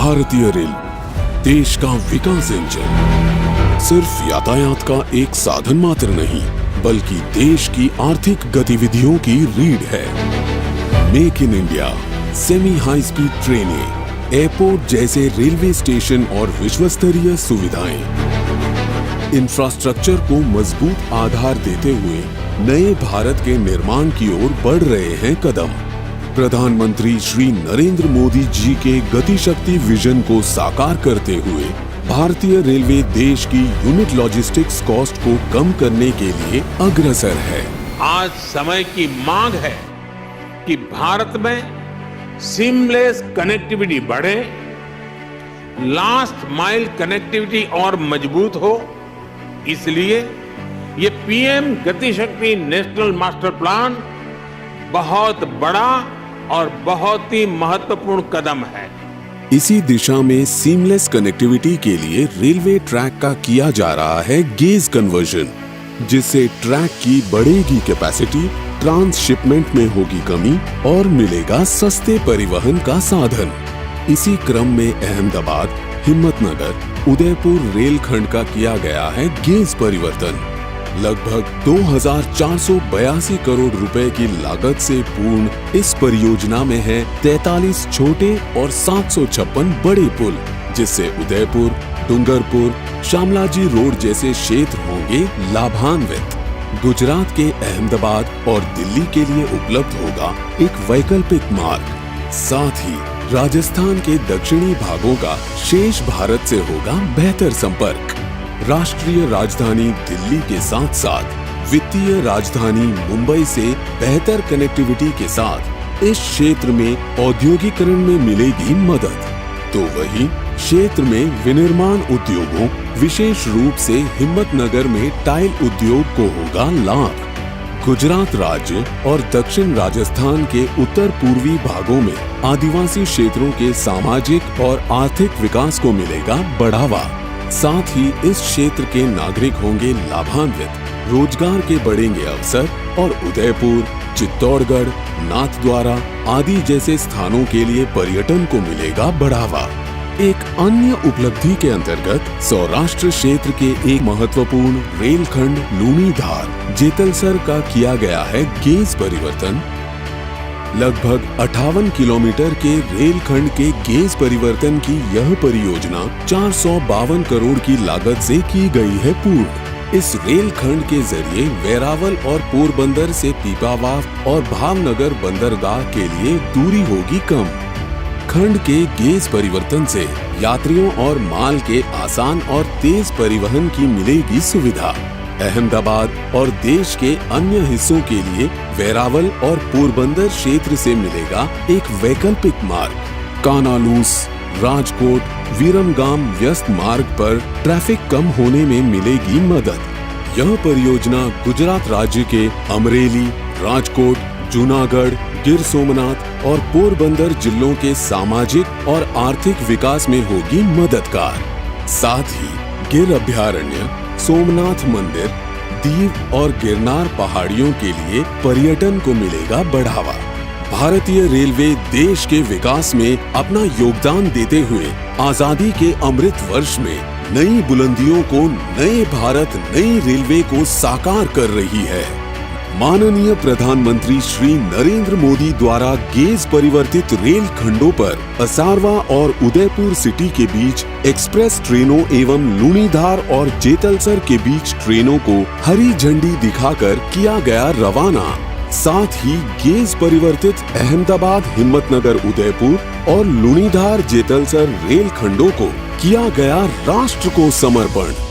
भारतीय रेल देश का विकास इंजन सिर्फ यातायात का एक साधन मात्र नहीं, बल्कि देश की आर्थिक गतिविधियों की रीढ़ है। Make in India, semi high speed ट्रेनें, एयरपोर्ट जैसे रेलवे स्टेशन और विश्वस्तरीय सुविधाएं, इंफ्रास्ट्रक्चर को मजबूत आधार देते हुए नए भारत के निर्माण की ओर बढ़ रहे हैं कदम। प्रधानमंत्री श्री नरेंद्र मोदी जी के गति शक्ति विजन को साकार करते हुए भारतीय रेलवे देश की यूनिट लॉजिस्टिक्स कॉस्ट को कम करने के लिए अग्रसर है। आज समय की मांग है कि भारत में सीमलेस कनेक्टिविटी बढ़े, लास्ट माइल कनेक्टिविटी और मजबूत हो। इसलिए ये पीएम गति शक्ति नेशनल मास्टर प्लान बहुत बड़ा और बहुत ही महत्वपूर्ण कदम है। इसी दिशा में सीमलेस कनेक्टिविटी के लिए रेलवे ट्रैक का किया जा रहा है गेज कन्वर्जन, जिससे ट्रैक की बढ़ेगी कैपेसिटी, ट्रांसशिपमेंट में होगी कमी और मिलेगा सस्ते परिवहन का साधन। इसी क्रम में अहमदाबाद, हिम्मतनगर, उदयपुर रेलखंड का किया गया है गेज परिवर्तन। लगभग 2482 करोड़ रुपए की लागत से पूर्ण इस परियोजना में है 43 छोटे और 756 बड़े पुल, जिससे उदयपुर, डूंगरपुर, शामलाजी रोड जैसे क्षेत्र होंगे लाभान्वित। गुजरात के अहमदाबाद और दिल्ली के लिए उपलब्ध होगा एक वैकल्पिक मार्ग। साथ ही राजस्थान के दक्षिणी भागों का शेष भारत से होगा बेहतर संपर्क। राष्ट्रीय राजधानी दिल्ली के साथ साथ वित्तीय राजधानी मुंबई से बेहतर कनेक्टिविटी के साथ इस क्षेत्र में औद्योगिकरण में मिलेगी मदद। तो वहीं क्षेत्र में विनिर्माण उद्योगों, विशेष रूप से हिम्मतनगर में टाइल उद्योग को होगा लाभ। गुजरात राज्य और दक्षिण राजस्थान के उत्तर पूर्वी भागों में आदिवासी क्षेत्रों के सामाजिक और आर्थिक विकास को मिलेगा बढ़ावा। साथ ही इस क्षेत्र के नागरिक होंगे लाभान्वित, रोजगार के बढ़ेंगे अवसर और उदयपुर, चित्तौड़गढ़, नाथद्वारा आदि जैसे स्थानों के लिए पर्यटन को मिलेगा बढ़ावा। एक अन्य उपलब्धि के अंतर्गत सौराष्ट्र क्षेत्र के एक महत्वपूर्ण रेलखंड लूणीधार, जेतलसर का किया गया है गेज परिवर्तन। लगभग 58 किलोमीटर के रेलखंड के गेज परिवर्तन की यह परियोजना 452 करोड़ की लागत से की गई है पूर्ण। इस रेलखंड के जरिए वेरावल और पोरबंदर से पीपावाव और भावनगर बंदरगाह के लिए दूरी होगी कम। खंड के गेज परिवर्तन से यात्रियों और माल के आसान और तेज परिवहन की मिलेगी सुविधा। अहमदाबाद और देश के अन्य हिस्सों के लिए वेरावल और पोरबंदर क्षेत्र से मिलेगा एक वैकल्पिक मार्ग। कानालूस, राजकोट, विरमगाम व्यस्त मार्ग पर ट्रैफिक कम होने में मिलेगी मदद। यह परियोजना गुजरात राज्य के अमरेली, राजकोट, जूनागढ़, गिर सोमनाथ और पोरबंदर जिलों के सामाजिक और आर्थिक विकास में होगी मददगार। साथ ही गिर अभयारण्य, सोमनाथ मंदिर, दीव और गिरनार पहाड़ियों के लिए पर्यटन को मिलेगा बढ़ावा। भारतीय रेलवे देश के विकास में अपना योगदान देते हुए आजादी के अमृत वर्ष में नई बुलंदियों को, नए भारत, नई रेलवे को साकार कर रही है। माननीय प्रधानमंत्री श्री नरेंद्र मोदी द्वारा गेज परिवर्तित रेल खंडों पर असारवा और उदयपुर सिटी के बीच एक्सप्रेस ट्रेनों एवं लूणीधार और जेतलसर के बीच ट्रेनों को हरी झंडी दिखाकर किया गया रवाना। साथ ही गेज परिवर्तित अहमदाबाद, हिम्मतनगर, उदयपुर और लूणीधार जेतलसर रेल खंडों को किया गया राष्ट्र को समर्पण।